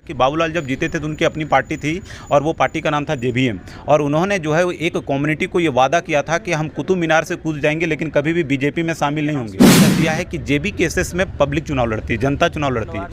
कि बाबूलाल जब जीते थे तो उनकी अपनी पार्टी थी और वो पार्टी का नाम था जेबीएम, और उन्होंने जो है एक कम्युनिटी को ये वादा किया था कि हम कुतुब मीनार से कूद जाएंगे लेकिन कभी भी बीजेपी में शामिल नहीं होंगे। दिया है कि जेबी केसेस में पब्लिक चुनाव लड़ती है, जनता चुनाव लड़ती है।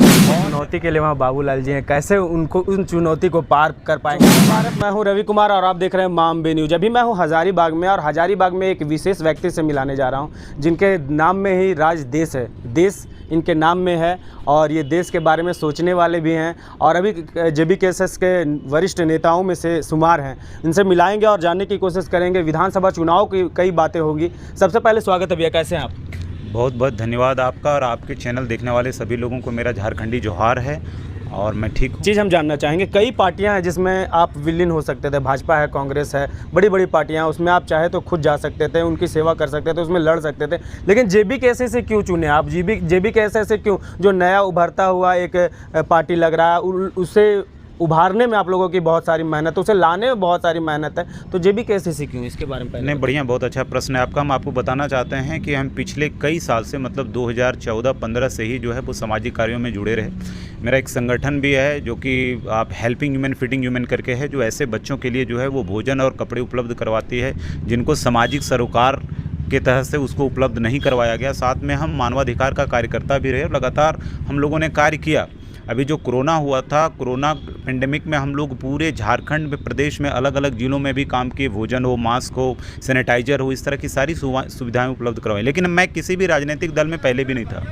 चुनौती के लिए वहाँ बाबूलाल जी हैं, कैसे उनको उन चुनौती को पार कर पाएंगे। मैं हूँ रवि कुमार और आप देख रहे हैं मामबे न्यूज। अभी मैं हूँ हजारीबाग में और हजारीबाग में एक विशेष व्यक्ति से मिलाने जा रहा हूँ जिनके नाम में ही राज देश है, देश इनके नाम में है और ये देश के बारे में सोचने वाले भी हैं और अभी जेबी केसेस के वरिष्ठ नेताओं में से शुमार हैं। इनसे मिलाएंगे और जानने की कोशिश करेंगे। विधानसभा चुनाव की कई बातें होगी। सबसे पहले स्वागत है भैया, कैसे हैं आप? बहुत बहुत धन्यवाद आपका और आपके चैनल देखने वाले सभी लोगों को मेरा झारखंडी जोहार है और मैं ठीक हूँ। चीज़ हम जानना चाहेंगे, कई पार्टियां हैं जिसमें आप विलीन हो सकते थे, भाजपा है, कांग्रेस है, बड़ी बड़ी पार्टियां, उसमें आप चाहे तो खुद जा सकते थे, उनकी सेवा कर सकते थे, उसमें लड़ सकते थे, लेकिन जेबी कैसे से क्यों चुने आप? जेबी कैसे से क्यों, जो नया उभरता हुआ एक पार्टी लग रहा है, उसे उभारने में आप लोगों की बहुत सारी मेहनत, उसे लाने में बहुत सारी मेहनत है, तो जेबी कैसे से क्यों, इसके बारे में पहले? नहीं, बढ़िया, बहुत अच्छा प्रश्न है आपका। हम आपको बताना चाहते हैं कि हम पिछले कई साल से मतलब 2014-15 से ही जो है वो सामाजिक कार्यों में जुड़े रहे। मेरा एक संगठन भी है जो कि आप हेल्पिंग ह्यूमन फीडिंग ह्यूमन करके है, जो ऐसे बच्चों के लिए जो है वो भोजन और कपड़े उपलब्ध करवाती है जिनको सामाजिक सरोकार के तहत से उसको उपलब्ध नहीं करवाया गया। साथ में हम मानवाधिकार का कार्यकर्ता भी रहे और लगातार हम लोगों ने कार्य किया। अभी जो कोरोना हुआ था, कोरोना पेंडेमिक में हम लोग पूरे झारखंड में, प्रदेश में अलग अलग ज़िलों में भी काम किए, भोजन हो, मास्क हो, सैनिटाइजर हो, इस तरह की सारी सुविधाएं उपलब्ध करवाई। लेकिन मैं किसी भी राजनीतिक दल में पहले भी नहीं था,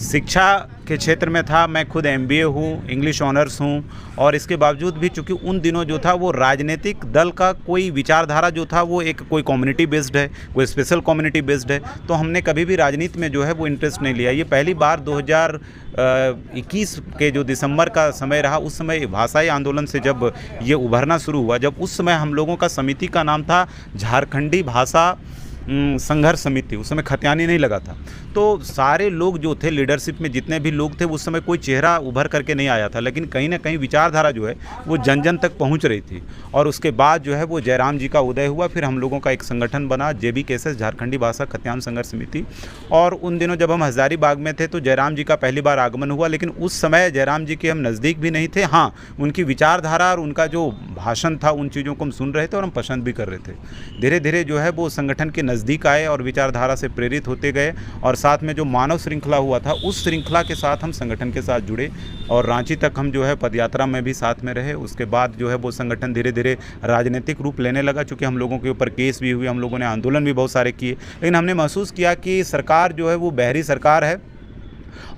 शिक्षा के क्षेत्र में था। मैं खुद MBA हूँ, इंग्लिश ऑनर्स हूँ, और इसके बावजूद भी चूँकि उन दिनों जो था वो राजनीतिक दल का कोई विचारधारा जो था वो एक कोई कम्युनिटी बेस्ड है, कोई स्पेशल कम्युनिटी बेस्ड है, तो हमने कभी भी राजनीति में जो है वो इंटरेस्ट नहीं लिया। ये पहली बार 2021 के जो दिसंबर का समय रहा, उस समय भाषाई आंदोलन से जब ये उभरना शुरू हुआ, जब उस समय हम लोगों का समिति का नाम था झारखंडी भाषा संघर्ष समिति, उस समय खतियानी नहीं लगा था, तो सारे लोग जो थे लीडरशिप में जितने भी लोग थे उस समय कोई चेहरा उभर करके नहीं आया था, लेकिन कहीं ना कहीं विचारधारा जो है वो जन जन तक पहुंच रही थी। और उसके बाद जो है वो जयराम जी का उदय हुआ, फिर हम लोगों का एक संगठन बना जेबी केसेस झारखंडी भाषा खतियान संघर्ष समिति। और उन दिनों जब हम हजारीबाग में थे तो जयराम जी का पहली बार आगमन हुआ, लेकिन उस समय जयराम जी के हम नज़दीक भी नहीं थे। हाँ, उनकी विचारधारा और उनका जो भाषण था उन चीज़ों को हम सुन रहे थे और हम पसंद भी कर रहे थे। धीरे धीरे जो है वो संगठन के नज़दीक आए और विचारधारा से प्रेरित होते गए, और साथ में जो मानव श्रृंखला हुआ था उस श्रृंखला के साथ हम संगठन के साथ जुड़े और रांची तक हम जो है पदयात्रा में भी साथ में रहे। उसके बाद जो है वो संगठन धीरे धीरे राजनीतिक रूप लेने लगा, चूँकि हम लोगों के ऊपर केस भी हुए, हम लोगों ने आंदोलन भी बहुत सारे किए, लेकिन हमने महसूस किया कि सरकार जो है वो बहरी सरकार है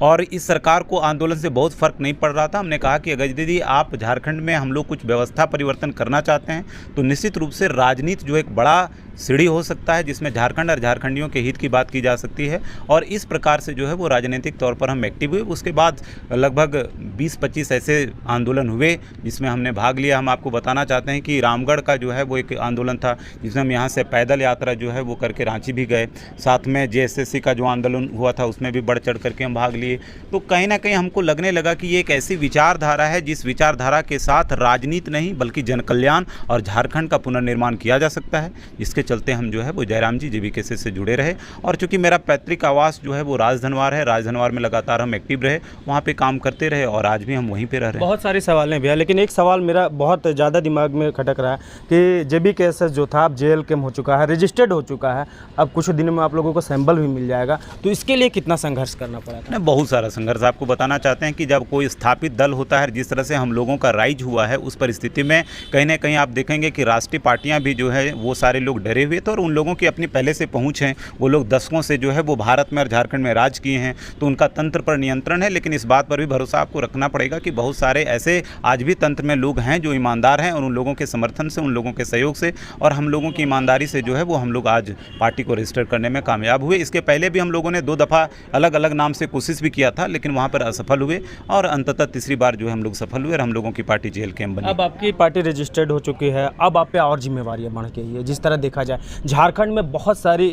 और इस सरकार को आंदोलन से बहुत फ़र्क नहीं पड़ रहा था। हमने कहा कि अगर यदि आप झारखंड में हम लोग कुछ व्यवस्था परिवर्तन करना चाहते हैं तो निश्चित रूप से राजनीति जो एक बड़ा सीढ़ी हो सकता है जिसमें झारखंड और झारखंडियों के हित की बात की जा सकती है, और इस प्रकार से जो है वो राजनीतिक तौर पर हम एक्टिव हुए। उसके बाद लगभग 20-25 ऐसे आंदोलन हुए जिसमें हमने भाग लिया। हम आपको बताना चाहते हैं कि रामगढ़ का जो है वो एक आंदोलन था जिसमें हम यहाँ से पैदल यात्रा जो है वो करके रांची भी गए। साथ में JSSC का जो आंदोलन हुआ था उसमें भी बढ़ चढ़ करके हम भाग लिए। तो कहीं ना कहीं हमको लगने लगा कि ये एक ऐसी विचारधारा है जिस विचारधारा के साथ राजनीति नहीं बल्कि जन कल्याण और झारखंड का पुनर्निर्माण किया जा सकता है। इसके चलते हम जो है वो जयराम जी जेबी केसेस से जुड़े रहे, और चूंकि मेरा पैतृक आवास जो है वो राजधनवार है, राजधनवार में लगातार हम एक्टिव रहे, वहाँ पे काम करते रहे और आज भी हम वहीं पे रह रहे हैं। बहुत सारे सवाल हैं भैया, लेकिन एक सवाल मेरा बहुत ज़्यादा दिमाग में खटक रहा है कि जेबी केसेस जो था अब जेल केम हो चुका है, रजिस्टर्ड हो चुका है, अब कुछ दिनों में आप लोगों को सैंपल भी मिल जाएगा, तो इसके लिए कितना संघर्ष करना पड़ा था? नहीं, बहुत सारा संघर्ष। आपको बताना चाहते हैं कि जब कोई स्थापित दल होता है, जिस तरह से हम लोगों का राइज हुआ है, उस परिस्थिति में कहीं ना कहीं आप देखेंगे कि राष्ट्रीय पार्टियां भी जो है वो सारे लोग डरे हुए थे, और उन लोगों की अपनी पहले से पहुंच है, वो लोग दशकों से जो है वो भारत में और झारखंड में राज किए हैं, तो उनका तंत्र पर नियंत्रण है। लेकिन इस बात पर भी भरोसा आपको रखना पड़ेगा कि बहुत सारे ऐसे आज भी तंत्र में लोग हैं जो ईमानदार हैं, और उन लोगों के समर्थन से, उन लोगों के सहयोग से और हम लोगों की ईमानदारी से जो है वो हम लोग आज पार्टी को रजिस्टर करने में कामयाब हुए। इसके पहले भी हम लोगों ने 2 दफ़ा अलग अलग नाम से कोशिश भी किया था, लेकिन वहाँ पर असफल हुए, और अंततः तीसरी बार जो है हम लोग सफल हुए और हम लोगों की पार्टी जेल केम बनी। अब आपकी पार्टी रजिस्टर्ड हो चुकी है, अब आप पे और जिम्मेवारियां बढ़ गई है। जिस तरह देखा जाए झारखंड में बहुत सारी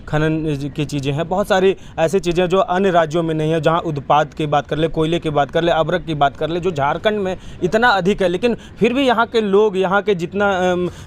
खनन की चीज़ें हैं, बहुत सारी ऐसी चीज़ें जो अन्य राज्यों में नहीं है, जहां उत्पाद की बात कर ले, कोयले की बात कर ले, अबरक की बात कर ले, जो झारखंड में इतना अधिक है, लेकिन फिर भी यहाँ के लोग, यहाँ के जितना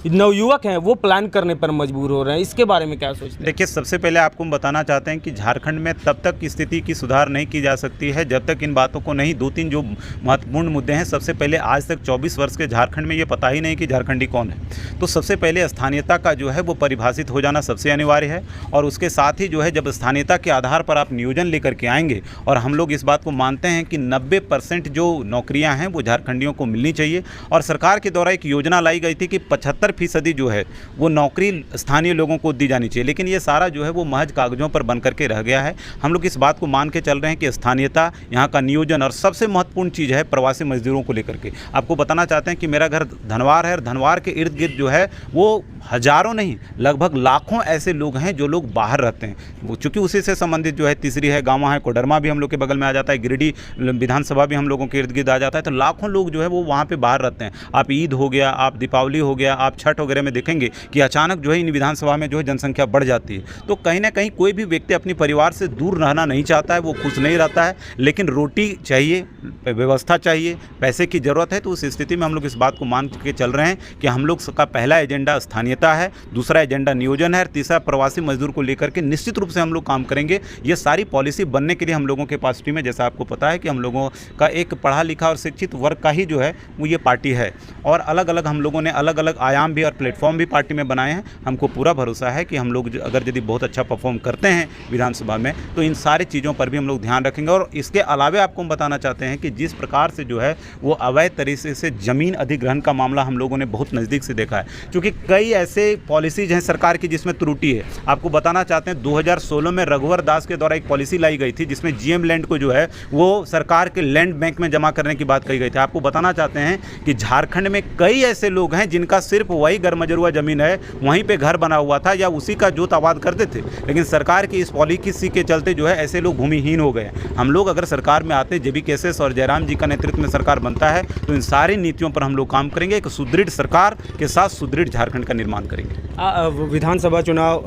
नवयुवक हैं वो प्लान करने पर मजबूर हो रहे हैं। इसके बारे में क्या सोचते हैं? देखिए, सबसे पहले आपको हम बताना चाहते हैं कि झारखंड में तब तक स्थिति की सुधार सुधार नहीं की जा सकती है जब तक इन बातों को नहीं, 2-3 जो महत्वपूर्ण मुद्दे हैं। सबसे पहले आज तक 24 वर्ष के झारखंड में ये पता ही नहीं कि झारखंडी कौन है। तो सबसे पहले स्थानीयता का जो है वो परिभाषित हो जाना सबसे अनिवार्य है। और उसके साथ ही जो है जब स्थानीयता के आधार पर आप नियोजन लेकर के आएंगे, और हम लोग इस बात को मानते हैं कि 90% जो नौकरियां हैं वो झारखंडियों को मिलनी चाहिए। और सरकार के द्वारा एक योजना लाई गई थी कि 75% जो है वो नौकरी स्थानीय लोगों को दी जानी चाहिए, लेकिन ये सारा जो है वो महज कागजों पर बन करके रह गया है। हम लोग इस बात को मान के चल रहे हैं कि स्थानीयता, यहाँ का नियोजन, और सबसे महत्वपूर्ण चीज़ है प्रवासी मजदूरों को लेकर के। आपको बताना चाहते हैं कि मेरा घर धनवार है, और धनवार के इर्द गिर्द जो है वो हजारों नहीं लगभग लाखों ऐसे लोग हैं जो लोग बाहर रहते हैं। वो चूँकि उसी से संबंधित जो है तीसरी है, गाँव है, कोडरमा भी हम लोग के बगल में आ जाता है, गिरिडीह विधानसभा भी हम लोगों के इर्द गिर्द आ जाता है। तो लाखों लोग जो है वो वहाँ पे बाहर रहते हैं। आप ईद हो गया, आप दीपावली हो गया, आप छठ वगैरह में देखेंगे कि अचानक जो है इन विधानसभा में जो है जनसंख्या बढ़ जाती है। तो कहीं ना कहीं कोई भी व्यक्ति अपने परिवार से दूर रहना नहीं चाहता है, वो खुश नहीं रहता है, लेकिन रोटी चाहिए, व्यवस्था चाहिए, पैसे की ज़रूरत है। तो उस स्थिति में हम लोग इस बात को मान के चल रहे हैं कि हम लोग का पहला एजेंडा स्थानीयता है, दूसरा एजेंडा नियोजन है, और तीसरा प्रवासी मजदूर को लेकर के निश्चित रूप से हम लोग काम करेंगे। ये सारी पॉलिसी बनने के लिए हम लोगों के पास टीम है। जैसा आपको पता है कि हम लोगों का एक पढ़ा लिखा और शिक्षित वर्ग का ही जो है वो ये पार्टी है, और अलग अलग हम लोगों ने अलग अलग आयाम भी और प्लेटफॉर्म भी पार्टी में बनाए हैं। हमको पूरा भरोसा है कि हम लोग अगर यदि बहुत अच्छा परफॉर्म करते हैं विधानसभा में तो इन सारी चीज़ों पर भी हम लोग ध्यान रखेंगे। और इसके अलावा आपको हम बताना चाहते हैं कि जिस प्रकार से जो है वो अवैध तरीके से ज़मीन अधिग्रहण का मामला हम लोगों ने बहुत नज़दीक से देखा है, क्योंकि कई ऐसे पॉलिसीज हैं सरकार की जिसमें त्रुटि है। आपको बताना चाहते हैं 2016 में रघुवर दास के द्वारा एक पॉलिसी लाई गई थी जिसमें जीएम लैंड को जो है वो सरकार के लैंड बैंक में जमा करने की बात कही गई थी। आपको बताना चाहते हैं कि झारखंड में कई ऐसे लोग हैं जिनका सिर्फ वही गरमजरुआ ज़मीन है, वहीं पे घर बना हुआ था या उसी का जोत आबाद करते थे, लेकिन सरकार की इस पॉलिसी के चलते जो है ऐसे लोग भूमिहीन हो गए। हम लोग अगर सरकार में आते, जेबी केसेस और जयराम जी का नेतृत्व में सरकार बनता है, तो इन सारी नीतियों पर हम लोग काम करेंगे। एक सुदृढ़ सरकार के साथ सुदृढ़ झारखंड का निर्माण करेंगे। विधानसभा चुनाव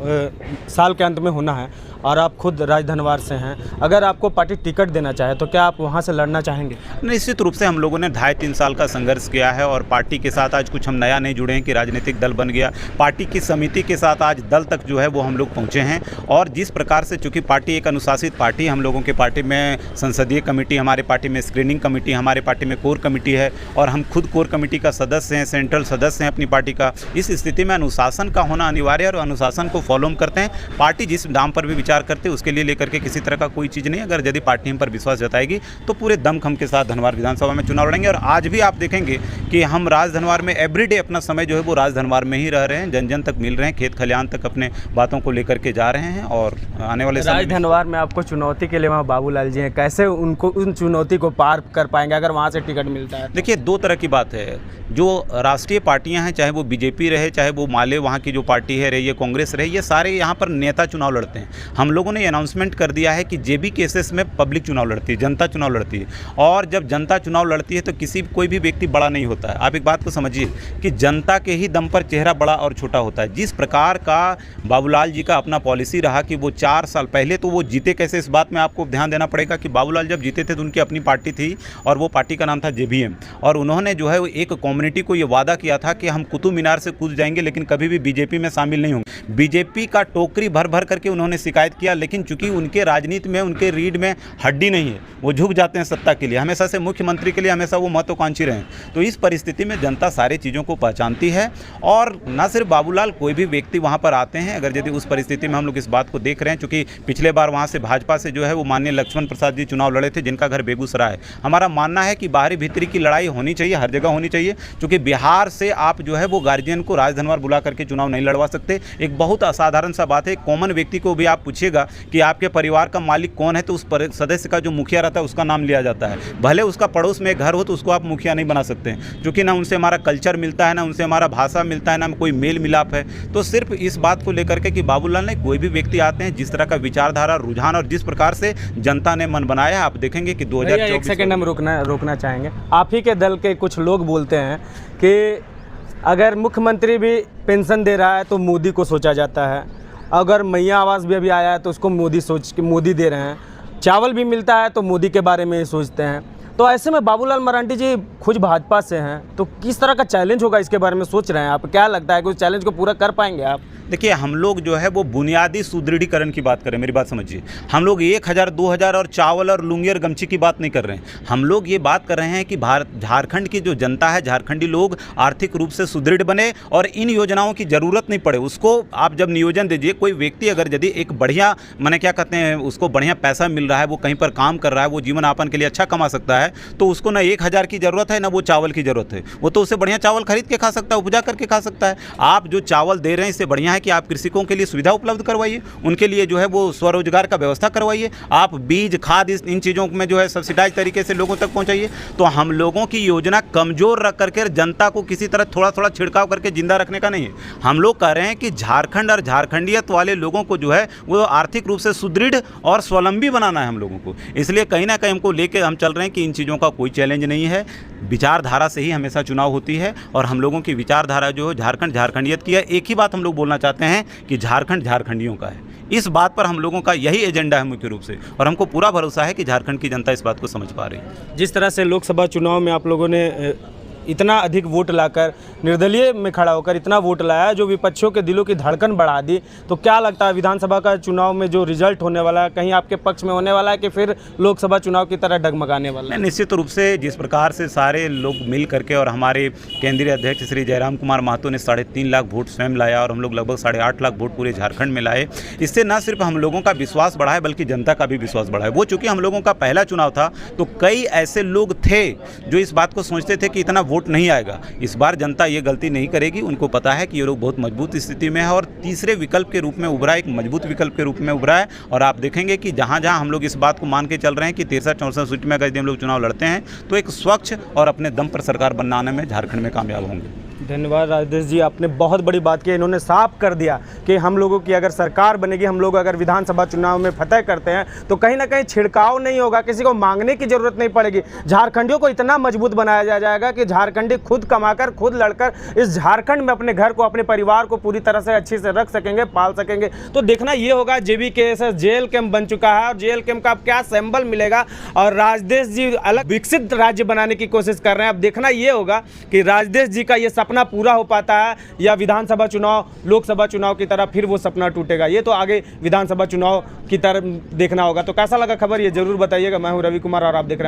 साल के अंत में होना है और आप खुद राजधनवार से हैं, अगर आपको पार्टी टिकट देना चाहे तो क्या आप वहां से लड़ना चाहेंगे? निश्चित रूप से हम लोगों ने 2.5-3 साल का संघर्ष किया है, और पार्टी के साथ आज कुछ हम नया नहीं जुड़े हैं कि राजनीतिक दल बन गया। पार्टी की समिति के साथ आज दल तक जो है वो हम लोग पहुँचे हैं। और जिस प्रकार से, चूँकि पार्टी एक अनुशासित पार्टी, हम लोगों के पार्टी में संसदीय कमेटी, हमारे पार्टी में स्क्रीनिंग कमेटी, हमारे पार्टी में कोर कमेटी है, और हम खुद कोर कमेटी का सदस्य हैं, सेंट्रल सदस्य हैं अपनी पार्टी का। इस स्थिति में अनुशासन का होना अनिवार्य है, और अनुशासन को फॉलो हम करते हैं। पार्टी जिस दाम पर भी विचार करते हैं उसके लिए लेकर के किसी तरह का कोई चीज़ नहीं। अगर यदि पार्टी हम पर विश्वास जताएगी तो पूरे दमखम के साथ धनवार विधानसभा में चुनाव लड़ेंगे। और आज भी आप देखेंगे कि हम राज धनवार में एवरीडे अपना समय जो है वो राज धनवार में ही रह रहे हैं, जन जन तक मिल रहे हैं, खेत खलिहान तक अपने बातों को लेकर के जा रहे हैं। और आने वाले राज धनवार में आपको चुनौती के लिए वहाँ बाबूलाल जी हैं, कैसे उनको उन चुनौती को पार कर पाएंगे अगर वहाँ से टिकट मिलता है? देखिए, दो तरह की बात है। जो राष्ट्रीय पार्टियां हैं, चाहे वो बीजेपी रहे, चाहे वो माले वहाँ की जो पार्टी है रही, ये कांग्रेस रही, ये सारे यहाँ पर नेता चुनाव लड़ते हैं। हम लोगों ने अनाउंसमेंट कर दिया है कि जेबी केसेस में पब्लिक चुनाव लड़ती है, जनता चुनाव लड़ती है। और जब जनता चुनाव लड़ती है तो कोई भी व्यक्ति बड़ा नहीं होता है। आप एक बात को समझिए कि जनता के ही दम पर चेहरा बड़ा और छोटा होता है। जिस प्रकार का बाबूलाल जी का अपना पॉलिसी रहा कि वो 4 साल पहले तो वो जीते कैसे, इस बात में आपको ध्यान देना पड़ेगा कि बाबूलाल जब जीते थे तो उनकी अपनी पार्टी थी, और वो पार्टी का नाम था जेबीएम। और उन्होंने जो है एक कम्युनिटी को ये वादा किया था कि हम कुतुब मीनार से कूद जाएंगे, लेकिन कभी भी बीजेपी में शामिल नहीं होंगे। बीजेपी का टोकरी भर भर करके उन्होंने शिकायत किया, लेकिन चूंकि उनके राजनीति में, उनके रीढ़ में हड्डी नहीं है, वो झुक जाते हैं सत्ता के लिए, हमेशा से मुख्यमंत्री के लिए हमेशा वो महत्वाकांक्षी रहे। तो इस परिस्थिति में जनता सारी चीज़ों को पहचानती है, और न सिर्फ बाबूलाल, कोई भी व्यक्ति वहाँ पर आते हैं। अगर यदि उस परिस्थिति में हम लोग इस बात को देख रहे हैं, चूँकि पिछले बार वहाँ से भाजपा से जो है वो माननीय लक्ष्मण प्रसाद जी चुनाव लड़े थे, जिनका घर बेगूसराय है। हमारा मानना है कि बाहरी भीतरी की लड़ाई होनी चाहिए, हर जगह होनी चाहिए, क्योंकि बिहार से आप जो है वो गार्जियन को राज धनवार बुला करके चुनाव नहीं लड़वा सकते। एक बहुत असाधारण सा बात है, कॉमन व्यक्ति को भी आप पूछिएगा कि आपके परिवार का मालिक कौन है, तो उस सदस्य का जो मुखिया रहता है उसका नाम लिया जाता है। भले उसका पड़ोस में घर हो तो उसको आप मुखिया नहीं बना सकते, क्योंकि ना उनसे हमारा कल्चर मिलता है, ना उनसे हमारा भाषा मिलता है, ना कोई मेल मिलाप है। तो सिर्फ इस बात को लेकर के कि बाबूलाल ने, कोई भी व्यक्ति आते हैं, जिस तरह का विचारधारा, रुझान और जिस प्रकार से जनता ने मन बनाया, आप देखेंगे कि 2024। एक सेकंड हम रोकना चाहेंगे। आप ही के दल के कुछ लोग बोलते हैं कि अगर मुख्यमंत्री भी पेंशन दे रहा है तो मोदी को सोचा जाता है, अगर मैया आवास भी अभी आया है तो उसको मोदी दे रहे हैं, चावल भी मिलता है तो मोदी के बारे में ही सोचते हैं। तो ऐसे में बाबूलाल मरांडी जी खुद भाजपा से हैं, तो किस तरह का चैलेंज होगा इसके बारे में सोच रहे हैं आप? क्या लगता है कि उस चैलेंज को पूरा कर पाएंगे आप? देखिए, हम लोग जो है वो बुनियादी सुदृढ़ीकरण की बात करें, मेरी बात समझिए। हम लोग 1000, 2000 और चावल और लुंगी और गमछी की बात नहीं कर रहे हैं। हम लोग ये बात कर रहे हैं कि झारखंड की जो जनता है, झारखंडी लोग आर्थिक रूप से सुदृढ़ बने और इन योजनाओं की ज़रूरत नहीं पड़े। उसको आप जब नियोजन दीजिए, कोई व्यक्ति अगर यदि एक बढ़िया, माने क्या कहते हैं, उसको बढ़िया पैसा मिल रहा है, वो कहीं पर काम कर रहा है, वो जीवन यापन के लिए अच्छा कमा सकता है, तो उसको ना 1000 की ज़रूरत है, ना वो चावल की ज़रूरत है। वो तो उससे बढ़िया चावल खरीद के खा सकता है, उपजा करके खा सकता है। आप जो चावल दे रहे हैं, इससे बढ़िया है कि आप कृषकों के लिए सुविधा उपलब्ध करवाइए, उनके लिए जो है वो स्वरोजगार का व्यवस्था करवाइए। आप बीज, खाद, इन चीज़ों में जो है सब्सिडाइज तरीके से लोगों तक पहुंचाइए। तो हम लोगों की योजना कमज़ोर रख करके जनता को किसी तरह थोड़ा थोड़ा छिड़काव करके जिंदा रखने का नहीं है। हम लोग कह रहे हैं कि झारखंड और झारखंडियत वाले लोगों को जो है वो आर्थिक रूप से सुदृढ़ और स्वावलंबी बनाना है हम लोगों को। इसलिए कहीं ना कहीं हमको लेके हम चल रहे हैं कि इन चीज़ों का कोई चैलेंज नहीं है। विचारधारा से ही हमेशा चुनाव होती है और हम लोगों की विचारधारा जो है झारखंड झारखंडियत की है। एक ही बात हम लोग बोलना चाहते हैं कि झारखंड झारखंडियों का है। इस बात पर हम लोगों का यही एजेंडा है मुख्य रूप से, और हमको पूरा भरोसा है कि झारखंड की जनता इस बात को समझ पा रही है। जिस तरह से लोकसभा चुनाव में आप लोगों ने इतना अधिक वोट लाकर, निर्दलीय में खड़ा होकर इतना वोट लाया जो विपक्षियों के दिलों की धड़कन बढ़ा दी, तो क्या लगता है विधानसभा का चुनाव में जो रिजल्ट होने वाला है, कहीं आपके पक्ष में होने वाला है कि फिर लोकसभा चुनाव की तरह डगमगाने वाला है? निश्चित रूप से जिस प्रकार से सारे लोग मिल करके और हमारे केंद्रीय अध्यक्ष श्री जयराम कुमार महतो ने 3.5 लाख वोट स्वयं लाया और हम लोग लगभग 8.5 लाख वोट पूरे झारखंड में लाए, इससे न सिर्फ हम लोगों का विश्वास बढ़ा है बल्कि जनता का भी विश्वास बढ़ा है। वो चूँकि हम लोगों का पहला चुनाव था, तो कई ऐसे लोग थे जो इस बात को सोचते थे कि इतना वोट नहीं आएगा। इस बार जनता ये गलती नहीं करेगी। उनको पता है कि ये लोग बहुत मजबूत स्थिति में है और तीसरे विकल्प के रूप में उभरा, एक मजबूत विकल्प के रूप में उभरा है। और आप देखेंगे कि जहाँ जहाँ हम लोग इस बात को मान के चल रहे हैं कि 63-64 सीट में अगर हम लोग चुनाव लड़ते हैं तो एक स्वच्छ और अपने दम पर सरकार बनाने में झारखंड में कामयाब होंगे। धन्यवाद राजेश जी, आपने बहुत बड़ी बात की। इन्होंने साफ कर दिया कि हम लोगों की अगर सरकार बनेगी, हम लोग अगर विधानसभा चुनाव में फतह करते हैं तो कहीं ना कहीं छिड़काव नहीं होगा, किसी को मांगने की जरूरत नहीं पड़ेगी। झारखंडियों को इतना मजबूत बनाया जाएगा कि झारखंडी खुद कमाकर, खुद लड़कर इस झारखंड में अपने घर को, अपने परिवार को पूरी तरह से अच्छे से रख सकेंगे, पाल सकेंगे। तो देखना ये होगा, JBKSS जेल कैंप बन चुका है और जेल कैंप का अब क्या सिंबल मिलेगा, और राजदेश जी अलग विकसित राज्य बनाने की कोशिश कर रहे हैं। अब देखना ये होगा कि राजदेश जी का ये सपना पूरा हो पाता है या विधानसभा चुनाव लोकसभा चुनाव की तरह फिर वो सपना टूटेगा। ये तो आगे विधानसभा चुनाव की तरफ देखना होगा। तो कैसा लगा खबर, ये जरूर बताइएगा। मैं हूं रवि कुमार और आप देख रहे हैं